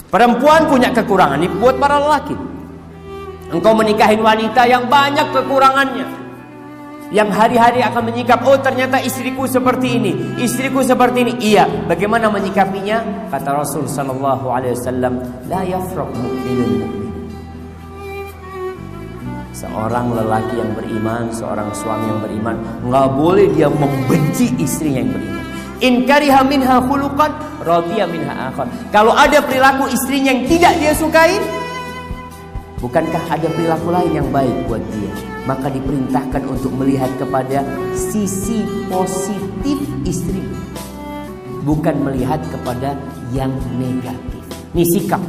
Perempuan punya kekurangan. Ini buat para lelaki. Engkau menikahin wanita yang banyak kekurangannya, yang hari-hari akan menyikap, oh ternyata istriku seperti ini, istriku seperti ini. Iya, bagaimana menyikapinya? Kata Rasul sallallahu alaihi wasallam, la yafraq mu'minun mu'min. Seorang lelaki yang beriman, seorang suami yang beriman, nggak boleh dia membenci istrinya yang beriman. In kariha minha khuluqan radiya minha akhar. Kalau ada perilaku istrinya yang tidak dia sukai, bukankah ada perilaku lain yang baik buat dia? Maka diperintahkan untuk melihat kepada sisi positif istri, bukan melihat kepada yang negatif. Ini sikap.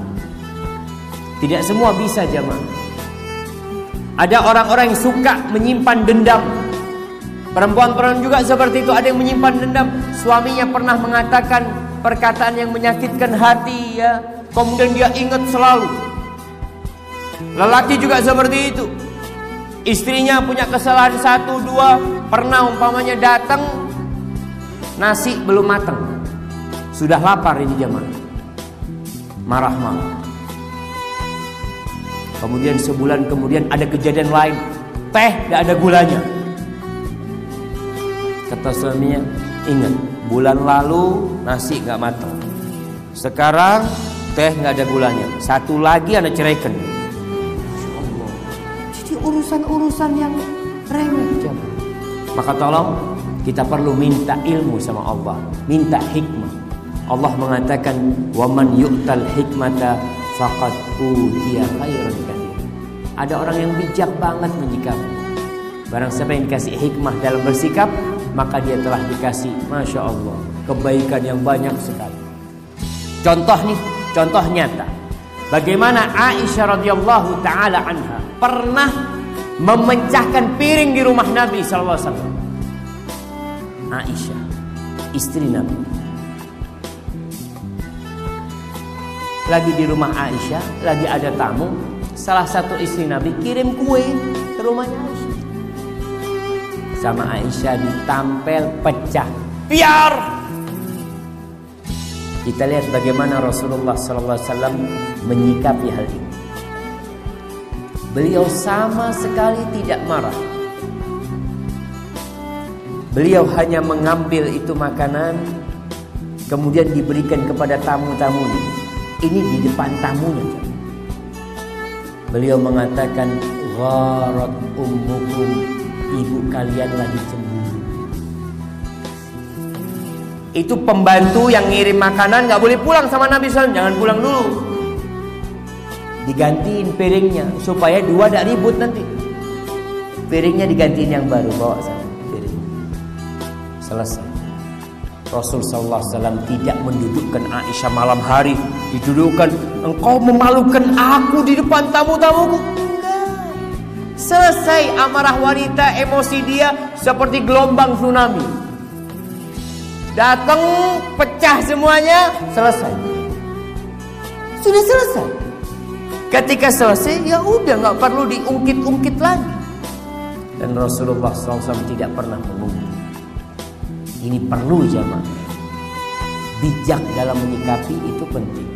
Tidak semua bisa, jamaah. Ada orang-orang yang suka menyimpan dendam. Perempuan-perempuan juga seperti itu. Ada yang menyimpan dendam. Suaminya pernah mengatakan perkataan yang menyakitkan hati, ya, kemudian dia ingat selalu. Lelaki juga seperti itu. Istrinya punya kesalahan 1, 2. Pernah umpamanya datang, nasi belum matang, sudah lapar ini jamaah, marah-marah. Kemudian sebulan kemudian ada kejadian lain, teh gak ada gulanya. Kata suaminya, ingat bulan lalu nasi gak matang, sekarang teh gak ada gulanya, satu lagi anda ceraikan. Jadi urusan-urusan yang remeh. Maka tolong kita perlu minta ilmu sama Allah, minta hikmah. Allah mengatakan, waman yu'tal hikmata faqad utiya khairan katsir. Ada orang yang bijak banget menyikapi. Barang siapa yang dikasih hikmah dalam bersikap, maka dia telah dikasih, masya Allah, kebaikan yang banyak sekali. Contoh nih, contoh nyata. Bagaimana Aisyah radhiyallahu taala anha pernah memecahkan piring di rumah Nabi sallallahu alaihi wasallam. Aisyah, istri Nabi, lagi di rumah Aisyah, lagi ada tamu. Salah satu istri Nabi kirim kue ke rumahnya Aisyah. Sama Aisyah ditampel, pecah, biar. Kita lihat bagaimana Rasulullah SAW menyikapi hal ini. Beliau sama sekali tidak marah. Beliau hanya mengambil itu makanan, kemudian diberikan kepada tamu-tamunya. Ini di depan tamunya. Beliau mengatakan, gharat ummukum, ibu kalian lagi cemburu. Itu pembantu yang ngirim makanan gak boleh pulang sama Nabi SAW. Jangan pulang dulu, digantiin piringnya, supaya dua gak ribut nanti. Piringnya digantiin yang baru, bawa sana piring. Selesai. Rasul sallallahu alaihi wasallam tidak mendudukkan Aisyah malam hari, didudukkan, engkau memalukan aku di depan tamu-tamuku. Enggak. Selesai amarah wanita, emosi dia seperti gelombang tsunami. Datang, pecah semuanya, selesai. Sudah selesai. Ketika selesai, ya udah, nggak perlu diungkit-ungkit lagi. Dan Rasulullah SAW tidak pernah mengungkit. Ini perlu jamaah. Bijak dalam menyikapi itu penting.